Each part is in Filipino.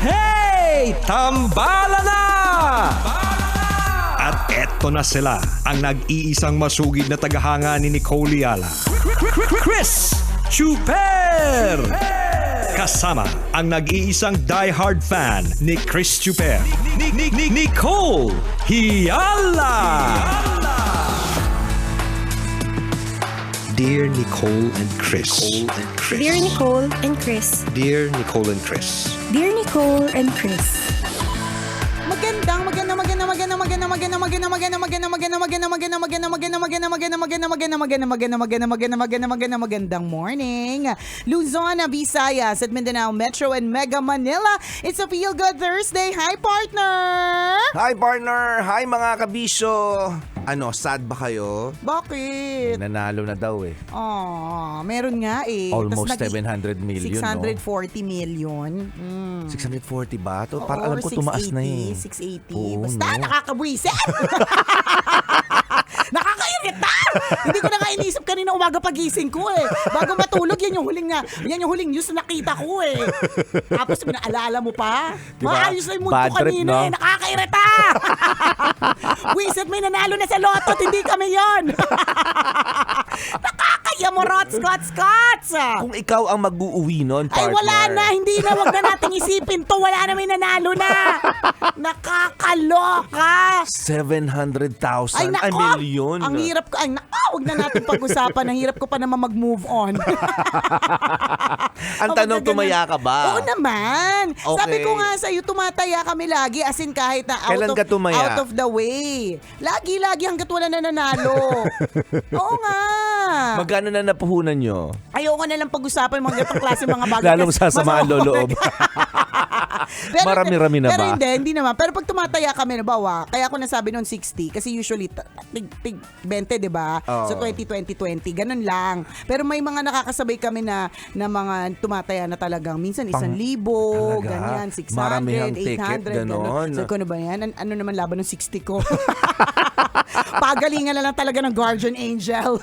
Hey! Tambala na! At eto na sila, ang nag-iisang masugid na tagahanga ni Nicole Yala. Chris Chuper! Kasama ang nag-iisang die-hard fan ni Chris Chuper, Nicole Yala! Dear Nicole and Chris. Dear Nicole and Chris. Dear Nicole and Chris. Dear Nicole and Chris. Magandang morning, Luzon, Visayas at Mindanao Metro and Mega Manila. It's a Feel Good Thursday. Hi, partner! Hi partner! Hi mga kabisyo! Ano, sad ba kayo? Bakit? Nanalo na daw eh. Oh, meron nga eh. Almost Tas 700 million, 640 million. 640 ba? To, Oo, parang alam ko tumaas na eh. 680. Oo, Basta no? nakakabwisit. Nakakairita! Hindi ko na nga inisip kanina umaga pagising ko eh. Bago matulog, yan yung huling news na nakita ko eh. Tapos pinaalala mo pa. Diba? Maayos na yung mundo Bad trip, kanina no? eh. Nakakairita! Wisit, may nanalo na sa loto, hindi kami yon. Nakakaya mo, Rots. Kung ikaw ang mag-uuwi nun, partner. Ay, wala na. Hindi na. Wag na nating isipin to. Wala na, may nanalo na. Nakakaloka. 700,000. Ay, Ay, nako. million. Ang hirap ko. Ay, nako. Wag na natin pag-usapan. Ang hirap ko pa naman mag-move on. Ang tanong, tumaya ka ba? Oo naman. Okay. Sabi ko nga sa'yo, tumataya kami lagi. As in, kahit na Kailan ka tumaya? out of the way. Lagi hanggat wala na nanalo. Oo nga. Magkano na napuhunan nyo? Ayoko na lang pag-usapan mga ganitong klase mga bagay. Lalong Kasi sasamaan mas- loob. Marami-rami na pero ba? hindi naman. Pero pag tumataya kami, nabawa, kaya ako nasabi noon 60, kasi usually, tig 20, di ba? Oo. So 20, ganun lang. Pero may mga nakakasabay kami na mga tumataya na talagang, minsan 1,000, Talaga? ganyan, 600, Maramihang ticket, 800, ganon. So ano ba yan? Ano naman laban ng 60 ko? Pagalingan na lang talaga ng guardian angel.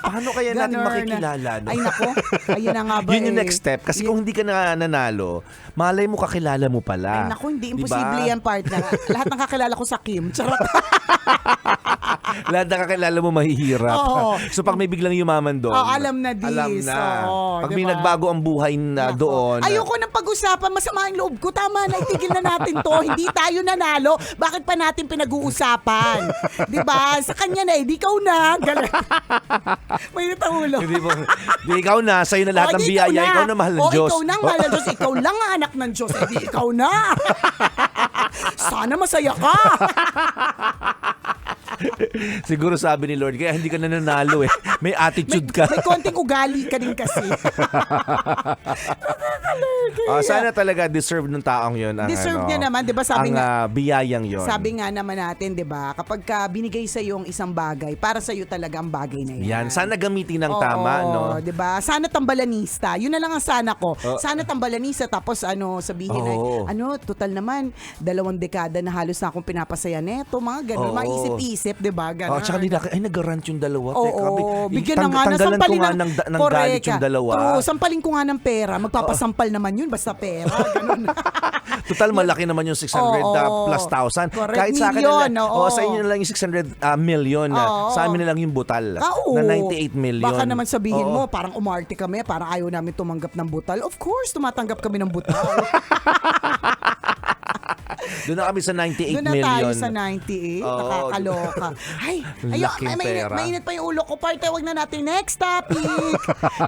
Paano kaya natin Ganun. makikilala? No? Ay nako, ayun na nga ba Yun yung next step. Kasi kung hindi ka na nanalo, malay mo kakilala mo pala. Ay naku, hindi. Diba? Imposible yan, partner. Lahat ng kakilala ko sa Kim. Charot. Lahat na kakilala mo mahihirap. Oo. So pag may biglang yumaman doon, Alam na this. Alam na. Oo, Pag may diba? nagbago ang buhay na Nako. doon. Ayoko nang pag-usapan. Masama ang loob ko. Tama na. Itigil na natin to. Hindi tayo nanalo. Bakit pa natin pinag-uusapan? Diba? Sa kanya na eh. Di ikaw na. Galing. May ulo. Hindi mo, di ikaw na, sa'yo na lahat ng di biyaya. Ikaw na mahal ng Diyos. Ikaw na ang mahal ng Diyos. Ikaw lang ang anak ng Diyos. Eh, di ikaw na. Sana masaya ka. Siguro sabi ni Lord, kaya hindi ka na nanalo eh. May attitude ka. May konting ugali ka din kasi. Sana talaga deserve ng taong yun. Ang, Deserve niya naman, 'di ba? Sabi ang nga, biyayang yun. sabi nga naman natin, 'di ba? Kapag ka binigay sa iyo ang isang bagay, para sa iyo talaga ang bagay na 'yan. Yan. Sana gamitin ng Oo, tama, no? 'di ba? Sana tambalanista. 'Yun na lang ang sana ko. Sana tambalanista tapos sabihin Oo. na total naman 2 dekada na halos na akong pinapasaya neto, mga ganun. Oo. Maisip-isip, 'di ba? Ganun. Tsaka nila, ay nag-rant yung dalawa. Oo, bigyan na nga ng tanggalan ko sampalin nga ng galit yung dalawa. Oo, sampalin ko nga ng pera. Magpapasampal naman yun, basta pera. Ganun. Total, malaki naman yung 600 Oo. plus thousand. Correct. Kahit sa akin Million, nila, oo. sa inyo na lang yung 600 million. Oo. Sa amin na lang yung butal. Oo. Na 98 million. Baka naman sabihin Oo. mo, parang umarte kami, parang ayaw namin tumanggap ng butal. Of course, tumatanggap kami ng butal. Doon na kami sa 98 Doon na million. tayo sa 98. Oo. Nakakaloka. Ay, Laking pera. mainit pa yung ulo ko. Parte, wag na natin. Next topic.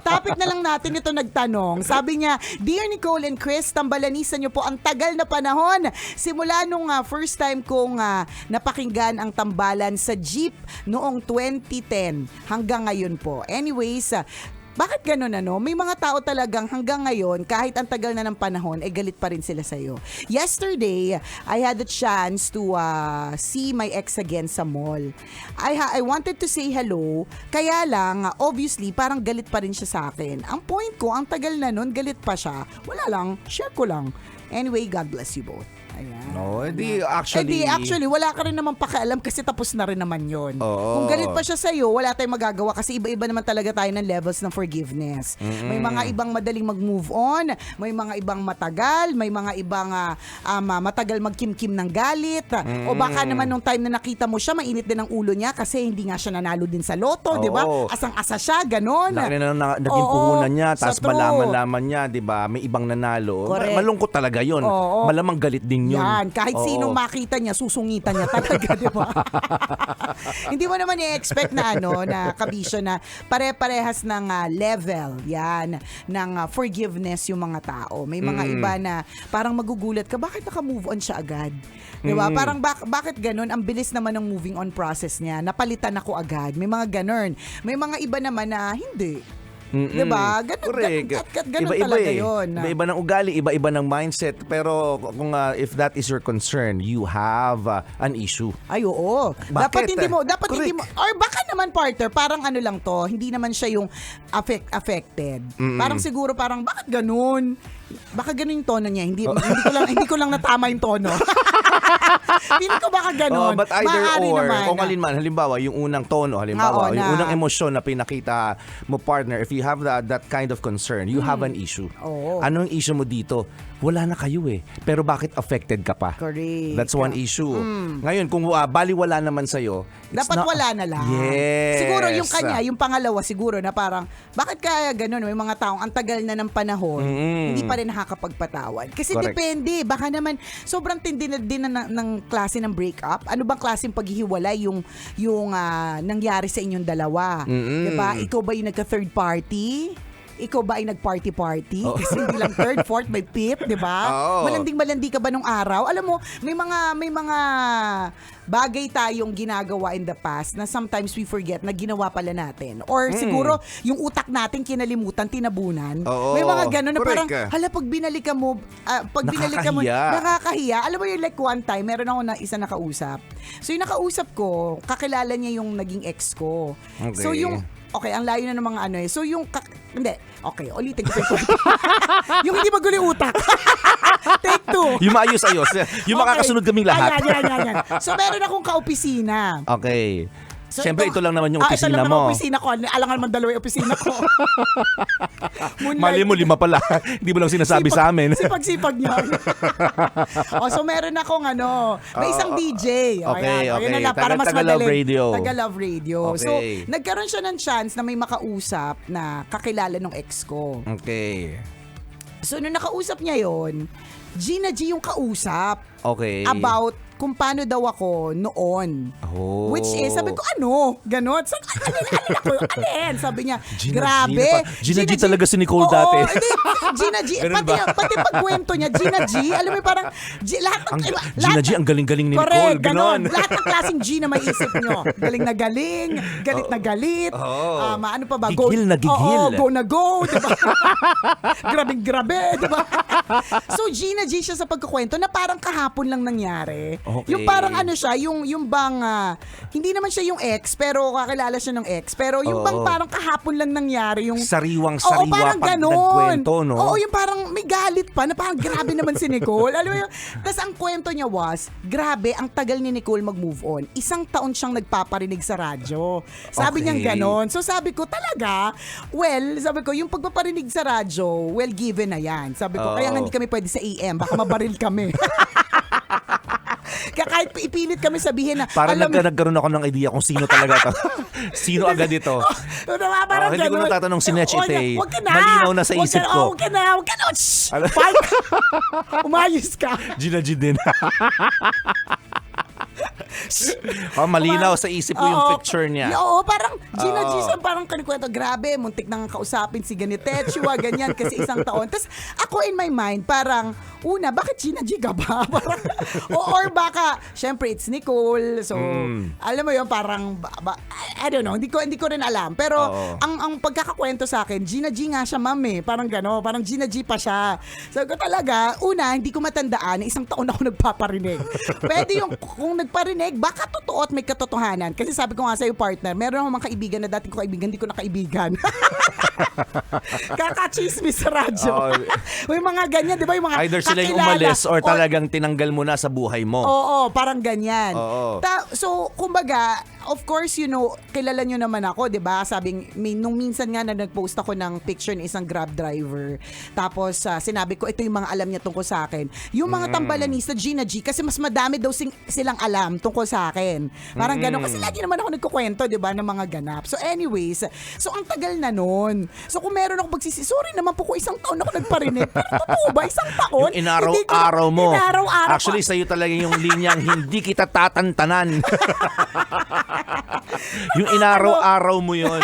Topic na lang natin. Ito nagtanong. Sabi niya, Dear Nicole and Chris, tambalanisan niyo po ang tagal na panahon. Simula nung first time kong napakinggan ang tambalan sa jeep noong 2010 hanggang ngayon po. Anyways, bakit ganun May mga tao talagang hanggang ngayon, kahit ang tagal na ng panahon, galit pa rin sila sa'yo. Yesterday, I had the chance to see my ex again sa mall. I wanted to say hello, kaya lang, obviously, parang galit pa rin siya sa akin. Ang point ko, ang tagal na nun, galit pa siya. Wala lang, share ko lang. Anyway, God bless you both. Ayan. No, actually, wala ka rin naman pakialam kasi tapos na rin naman yun. Oo. Kung galit pa siya sa'yo, wala tayong magagawa kasi iba-iba naman talaga tayo ng levels ng forgiveness. May mga ibang madaling mag-move on, may mga ibang matagal, may mga ibang matagal magkimkim ng galit. O baka naman nung time na nakita mo siya, mainit din ang ulo niya kasi hindi nga siya nanalo din sa loto, di ba? Oo. Asang-asa siya, ganon. Naging Oo, puhunan niya, sa tapos true. malaman niya, di ba, may ibang nanalo. Correct. Malungkot talaga yun. Oo. Malamang galit din yun. Yan, kahit Oo. sinong makita niya, susungitan niya talaga, di ba? Hindi mo naman i-expect na na kabisyo na pare-parehas ng level, yan, ng forgiveness yung mga tao. May mga iba na parang magugulat ka, bakit naka-move on siya agad? Di ba? Parang bakit ganun? Ang bilis naman ng moving on process niya. Napalitan ako agad. May mga ganun. May mga iba naman na hindi. Diba? Ganun talaga yun. Iba-iba ng ugali, iba-iba ng mindset. Pero kung if that is your concern, you have an issue. Ay, oo. Bakit? Dapat hindi mo, or baka naman partner, parang ano lang to, hindi naman siya yung affected. Parang siguro bakit ganun? Baka ganun yung tono niya. Hindi ko lang natama yung tono. Hindi ko baka ganun. But either Maaari or, naman. kung alin man, halimbawa, yung unang tono, halimbawa, yung unang emosyon na pinakita mo, partner, if you have that kind of concern, you have an issue. Oo. Anong issue mo dito? Wala na kayo pero bakit affected ka pa? Correct. That's one issue. Ngayon, kung baliwala naman sa'yo, dapat wala na lang. Yes. Siguro yung kanya, yung pangalawa siguro na parang, bakit kaya ganun? May mga taong ang tagal na ng panahon, hindi pa rin nakakapagpatawad. Kasi Correct. depende. Baka naman, sobrang tindi na din ng klase ng breakup. Ano bang klaseng paghihiwalay yung nangyari sa inyong dalawa? Diba? Ikaw ba yung nagka-third party? Ikaw ba ay nag-party-party? Kasi hindi lang third, fourth, may fifth, di ba? Oo. Malanding-malandi ka ba nung araw? Alam mo, may mga bagay tayong ginagawa in the past na sometimes we forget na ginawa pala natin. Or siguro, yung utak natin kinalimutan, tinabunan. Oo. May mga gano'n na Correct. parang, hala, pag binalikan mo, nakakahiya. Alam mo yung like one time, meron ako na isa nakausap. So yung nakausap ko, kakilala niya yung naging ex ko. Okay. So yung, okay, ang layo na ng mga So yung, hindi. Okay, ulitin ko pa yung hindi magulo yung utak. Take two. yung maayos-ayos. Yung makakasunod kaming lahat. Yan. So meron akong kaopisina. Okay. So Siyempre, ito lang naman yung opisina ito lang mo. naman opisina ko. Alangan naman dalawa yung opisina ko. Mali mo, 5 pala. Hindi mo lang sinasabi sa amin. Sipag-sipag niya. So meron akong may isang DJ. Okay. Yun na lang, para mas Taga-Love madali. Radio. Taga-Love Radio. Okay. So, nagkaroon siya ng chance na may makausap na kakilala ng ex ko. Okay. So, nung nakausap niya yon, Gina G yung kausap. Okay. About kung paano daw ako noon. Oh. Which is, sabi ko, ganon. So, alin? Sabi niya, Gina grabe. Gina G talaga si Nicole dati. Oo, hindi, Gina G. Ganun ba? Pati pagkwento niya, Gina G, alam mo parang, lahat ng... Gina G, ang galing-galing ni Nicole. Correct, Ganon. Lahat ng klaseng G na may isip nyo. Galing na galing, galit na galit. Oh. Ano pa ba? Gigil na gigil. Oo, go na go. Diba? Grabing-grabe. Diba? So, Gina G siya sa pagkukwento na parang kahapon lang nangyari. Okay. Yung parang siya, yung bang, hindi naman siya yung ex, pero kakilala siya ng ex. Pero yung bang parang kahapon lang nangyari. Yung Sariwang-sariwa parang pag ganon. nagkwento, no? Oo, yung parang may galit pa na parang grabe naman si Nicole. Alam mo yun? Tapos ang kwento niya was, grabe, ang tagal ni Nicole mag-move on. 1 taon siyang nagpaparinig sa radyo. Sabi Okay. niyang ganon. So sabi ko, talaga? Well, sabi ko, yung pagpaparinig sa radyo, well given na yan. Sabi ko, kaya nga hindi kami pwede sa AM. Baka mabaril kami. Kaya kahit ipilit kami sabihin na, Parang nagkaroon ako ng idea kung sino talaga to. Sino agad ito? Parang hindi ko ganun. natatanong si Nech Ite. Huwag ka na. Malinaw na sa Huwag isip ka- ko. Huwag ka na. Shh! Fight! Umayos ka. Gina G din. Malinaw sa isip ko yung picture niya. Oo, parang Gina G, parang kanikwento, grabe, muntik nang kausapin si Ganitechua, ganyan, kasi 1 taon. Tapos ako in my mind, parang, bakit Gina G ka ba? Parang, or baka, syempre, it's Nicole. So, alam mo yun, parang, I don't know, hindi ko rin alam. Pero, ang pagkakakwento sa akin, Gina G nga siya, ma'am, parang gano'n, parang Gina G pa siya. So, ko talaga, hindi ko matandaan, 1 taon ako nagpaparinig. Pwede yung, kung nagparinig, baka totoo at may katotohanan. Kasi sabi ko nga sa'yo, partner, meron akong mga kaibigan na dating ko kaibigan, hindi ko na kaibigan. Kakachismis sa radyo. May mga ganyan, di ba? Yung mga Either sila yung kakilala. umalis or talagang tinanggal mo na sa buhay mo. Oo, parang ganyan. Oo. So, kumbaga, of course, kilala nyo naman ako, di ba? Nung minsan nga na nag-post ako ng picture ng isang Grab driver. Tapos, sinabi ko, ito yung mga alam niya tungkol sa akin. Yung mga tambalanista, Gina G, kasi mas madami daw silang alam tungkol sa akin. Parang gano'n. Kasi lagi naman ako nagkukwento, di ba, ng mga ganap. So, anyways, ang tagal na nun. So, kung meron ako sorry naman po ko, isang taon ako nagparinig. Pero totoo ba, isang taon? Yung inaraw-araw mo. Inaraw-araw. Actually, sa'yo talaga yung linyang hindi kita tatantanan. Yung inaraw-araw mo yun.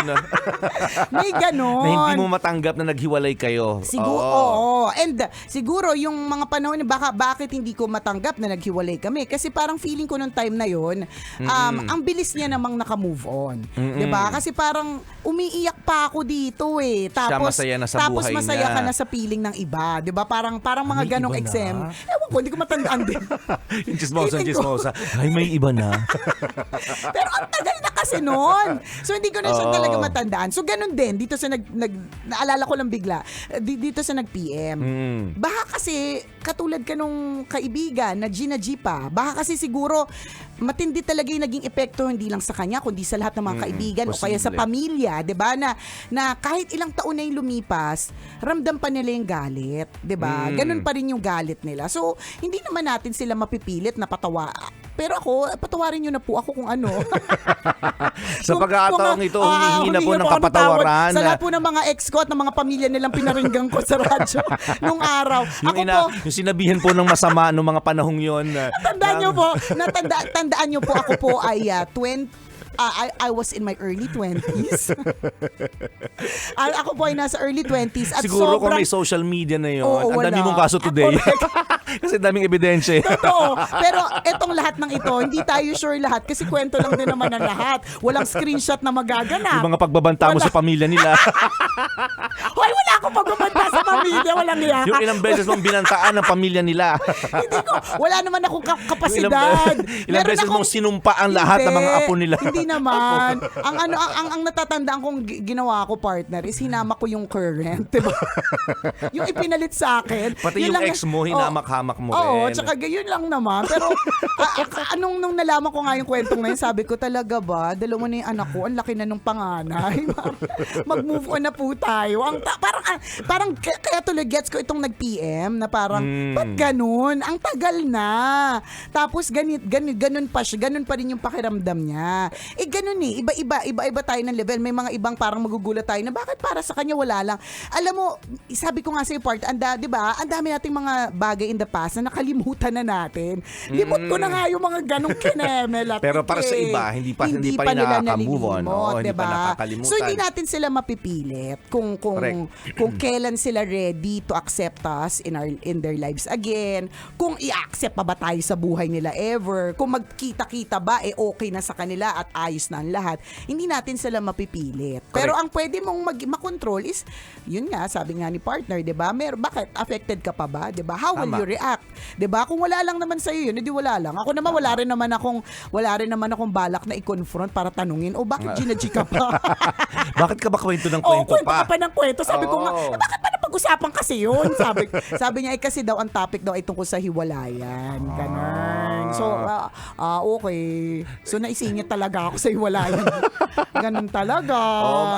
May ganon. Na hindi mo matanggap na naghiwalay kayo. Siguro, oo. And siguro, yung mga panahon na bakit hindi ko matanggap na naghiwalay kami? Kasi parang feeling ko nung time na yun, ang bilis niya namang naka-move on. Diba? Kasi parang umiiyak pa ako dito eh. Tapos, Siya masaya na sa tapos buhay masaya niya. ka na sa feeling ng iba. Diba? Parang mga May ganong iba na? exam. Ewan ko, hindi ko matandaan din. Yung chismosa, Feeling ko. Ay, may iba na. Pero ang tagal na kasi noon. So hindi ko na siya Oo. talaga matandaan. So ganun din dito sa naalala ko lang bigla dito sa nag-PM. Baka kasi katulad ka nung kaibigan na Gina G pa. Baka kasi siguro matindi talaga yung naging epekto hindi lang sa kanya kundi sa lahat ng mga kaibigan o kaya sa posible. pamilya, 'di ba? Na kahit ilang taon na yung lumipas, ramdam pa nila yung galit, 'di ba? Ganun pa rin yung galit nila. So hindi naman natin sila mapipilit na patawa. Pero ako, patawarin nyo na po ako kung ano. Sa pagkakataong ito, humihingi na po ng kapatawaran. Sa lahat po ng mga ex ko at ng mga pamilya nilang pinaringgan ko sa radyo nung araw. Yung sinabihan po ng masama nung mga panahong yon. Tandaan nyo po, tandaan nyo po, ako po ay I was in my early 20s. Ako po ay nasa early 20s. At Siguro kung sobrang, may social media na yun, Oo, ang dami wala. mong kaso today. Kasi daming ebidensya. Totoo. Pero etong lahat ng ito, hindi tayo sure lahat kasi kwento lang din naman ang lahat. Walang screenshot na magaganap. Yung mga pagbabanta mo sa pamilya nila. Hoy, wala akong pagbabanta sa pamilya. Walang iya. Yung ilang beses mong binantaan ng pamilya nila. Hindi ko, wala naman akong kapasidad. Ilang Meron beses akong- mong sinumpa ang lahat ng mga apo nila. Hindi naman. Ang natatandaan kong ginawa ko, partner, is hinama ko yung current, 'di ba? Yung ipinalit sa akin. Pati yun yung lang ex mo, hinamak-hamak mo Oo, rin. tsaka gayon lang naman. Pero nung nalaman ko nga yung kwentong na yun, sabi ko talaga ba, dalawa na yung anak ko, ang laki na nung panganay. Mag-move on na po tayo. Parang kaya tuloy gets ko itong nag-PM na parang, ba't ganun? Ang tagal na. Tapos ganun pa siya. Ganun pa rin yung pakiramdam niya. Ganun eh. Iba-iba tayo ng level. May mga ibang parang magugulat tayo na bakit para sa kanya wala lang. Alam mo, sabi ko nga sa part, di ba? Ang dami nating mga bagay in the past na nakalimutan na natin. Limot ko na nga yung mga ganong kinemel. Pero para sa iba, hindi pa rin nakaka-move on. Oo, hindi pa nakakalimutan. So hindi natin sila mapipilit kung kailan sila ready to accept us in their lives again. Kung i-accept pa ba tayo sa buhay nila ever. Kung magkita-kita ba okay na sa kanila at ayos na ang lahat. Hindi natin sila mapipilit. Pero ang pwede mong makontrol is yun nga, sabi nga ni partner, 'di ba? Bakit affected ka pa ba? 'Di ba? How will Tama. you react? 'Di ba? Kung wala lang naman sa iyo, yun, edi wala lang. Ako naman wala rin naman akong balak na i-confront para tanungin, bakit Gina G ka pa? Bakit ka ba kwento ng Oo, kwento kwento pa? ka pa ng kwento. Sabi ko nga, Oo. bakit pa napag-usapan kasi yun? Sabi niya, kasi daw ang topic daw ay tungkol sa hiwalayan. Ganun. So, okay. So, naisingit talaga ako sa hiwalayan. Ganun talaga.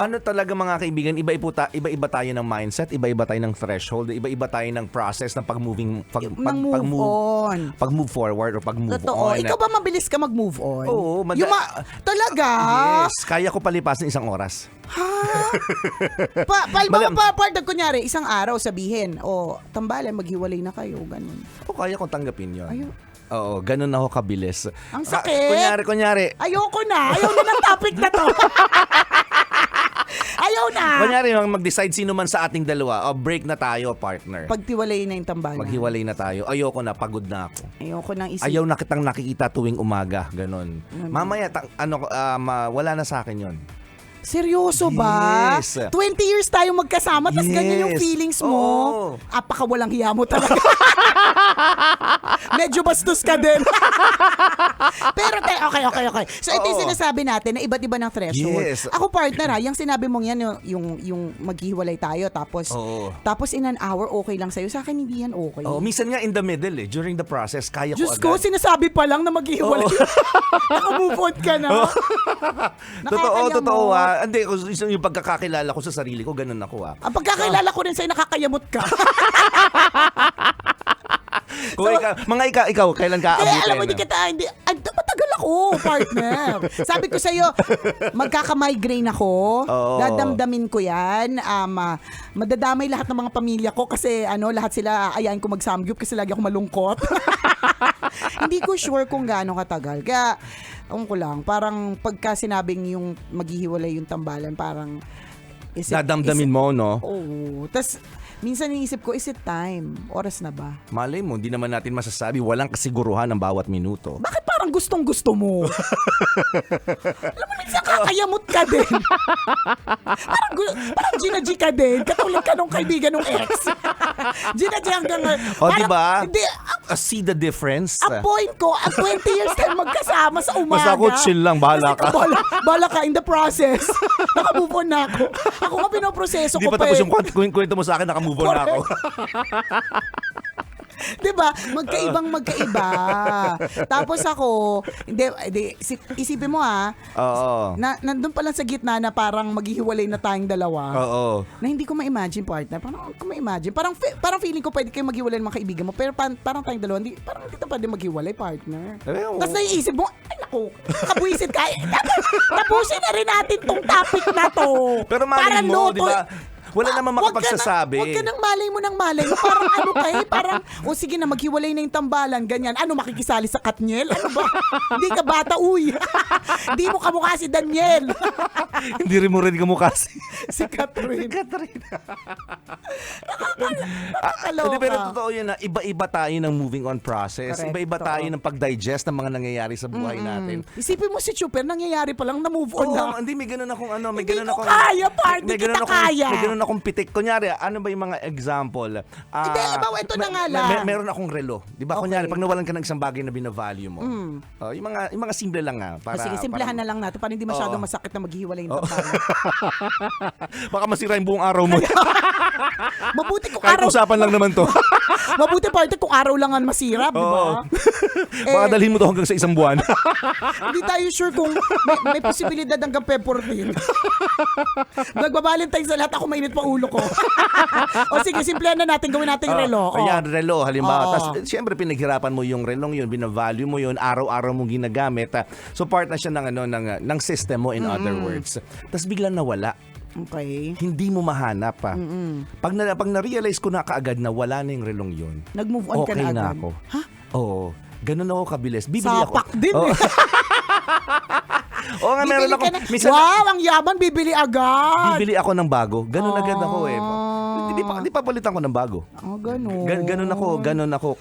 Ano talaga mga kaibigan, iba-iba tayo ng mindset, iba-iba tayo ng threshold, iba-iba tayo ng process ng Mag-move on. pag-move forward or pag-move Totoo. on. Ikaw ba mabilis ka mag-move on? Oo, talaga? Yes, kaya ko palipasin 1 oras. Partner, kunyari, isang araw sabihin, tambalan, maghiwalay na kayo, ganun. O kaya kong tanggapin yun. Ayun. Oo, ganun ako kabilis. Ang sakit. Kunyari. Ayoko na. Ayaw na ng topic na to. Ayaw na. Kunyari, mag-decide sino man sa ating dalawa, break na tayo, partner. Pagtiwalay na yung tambalan. Maghiwalay na tayo. Ayoko na, pagod na ako. Ayoko nang isip. Ayaw na kitang nakikita tuwing umaga, ganun. Mamaya, wala na sa akin yon. Seryoso ba? Yes. 20 years tayo magkasama, tas ganyan yung Yes. feelings mo. Oo. Apaka walang hiya mo talaga. Medyo bastos ka din. Pero okay. So ito yung sinasabi natin na iba't iba ng threshold. Yes. Ako partner yung sinabi mong yan, yung maghiwalay tayo, tapos in an hour okay lang sa'yo. Sa akin hindi yan okay. Minsan nga in the middle during the process, kaya Diyos ko ko, agad. sinasabi pa lang na maghiwalay. Naka-move on ka na. Totoo Hindi, yung pagkakakilala ko sa sarili ko, ganun ako Ang pagkakilala ko rin sa'yo, nakakayamot ka. Kung ikaw, kailan ka Kaya abutin? alam mo, matagal ako, partner. Sabi ko sa'yo, magkaka-migraine ako. Dadamdamin ko yan. Madadamay lahat ng mga pamilya ko kasi lahat sila aayain ko mag-samgyup kasi lagi ako malungkot. Hindi ko sure kung gaano katagal. Kaya, ko lang, parang pagka sinabing yung maghihiwalay yung tambalan, parang Dadamdamin mo, no? Oo. Tas, minsan iniisip ko, is it time? Oras na ba? Malay mo, hindi naman natin masasabi. Walang kasiguruhan ng bawat minuto. Bakit parang gustong-gusto mo? Alam mo, minsan kakayamot ka din. parang Gina-G ka din. Katulad ka nung kaibigan nung ex. Gina-G hanggang... diba? Hindi, See the difference? ang point ko, 20 years tayo magkasama sa umaga. Basta ako chill lang, bahala ka. Bahala ka in the process. Nakamove on na ako. Ako nga pinoproseso Hindi ko pa tapos yung kwento mo sa akin, nakamove on na ako. Diba? Magkaiba. Tapos ako, isipin mo nandun pa lang sa gitna na parang maghihiwalay na tayong dalawa. Na hindi ko ma-imagine, partner. Parang ko ma-imagine. Parang feeling ko pwede kayo maghiwalay ng mga kaibigan mo, pero parang tayong dalawa, parang hindi na pwede maghiwalay, partner. Tapos naiisip mo, ay naku, kabuisit ka. Tapusin na rin natin tong topic na to. Pero malay mo, di ba? Wala naman makapagsasabi. Huwag ka nang malay mo. Parang parang, sige na, maghiwalay na yung tambalan, ganyan. Makikisali sa Katniel? Ano ba? Hindi ka bata, uy. Hindi mo kamukha si Daniel. Hindi rin mo kamukha si Catherine. Nakakaloka. Pero totoo yan na iba-iba tayo ng moving on process. Correct, Iba-iba tayo ng pag-digest ng mga nangyayari sa buhay natin. Isipin mo si Chuper, nangyayari pa lang na move on na. Hindi, may ganun akong Hindi ko kaya, partner. Hindi kita kaya. May ganun akong pitik. Kunyari, ano ba yung mga example? Hindi, alam mo, ito na nga lang. Meron akong relo. Di ba? Okay. Kunyari, pag nawalan ka ng isang bagay na binavalue mo, yung mga simple lang para, sige, simplahan na lang natin para hindi masyadong masakit na maghihiwalay ng tambalan. Baka masira yung buong araw mo. Mabuti kung Kahit araw. usapan lang naman to. Mabuti partner kung araw lang ang masira, di ba? Baka dalhin mo to hanggang sa isang buwan. Hindi tayo sure kung may posibilidad hanggang February 14. Nagbabalintay sa lahat, ako mainit pa ulo ko. O sige, simplihan na natin, gawin natin relo. Ayan, relo, halimbawa. Tapos, siyempre, pinaghirapan mo yung relong yun, binavalue mo yun, araw-araw mong ginagamit. So, part na siya ng system mo, in other words. Tapos, biglang nawala. Okay. Hindi mo mahanap pa. Pag na-realize ko na kaagad na wala na yung relong yun, Nag-move on ka okay na na agad. ako. Ha? Oo. Ganun ako kabilis. Bibili Sapak ako. din Oo. eh. Oo nga, meron Bibili ako. ka na. Wow, ang yaman, bibili agad. Bibili ako ng bago. Ganun agad ako eh. Hindi pa palitan ko ng bago. Ganun. Ganun ako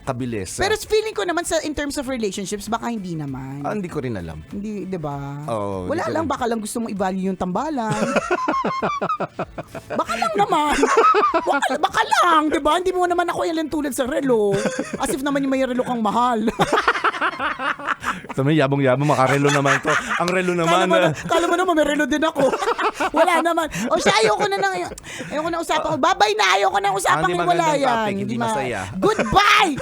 kabilis. Pero feeling ko naman in terms of relationships, baka hindi naman. Hindi ko rin alam. Hindi, di ba? Oo, Wala hindi ko lang, rin. baka lang gusto mong i-value yung tambalan. Baka lang naman. Baka lang, di ba? Hindi mo naman ako ilan tulad sa relo. As if naman yung may relo kang mahal. Sabi, yabong-yabong, makarelo naman to. Ang relo naman. Kala mo naman, may relo din ako. Wala naman. O siya, ayoko na usapan ko. Babay na, ayoko na usapang Hindi magandang hiwalayan. topic, hindi masaya. Goodbye!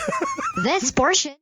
This portion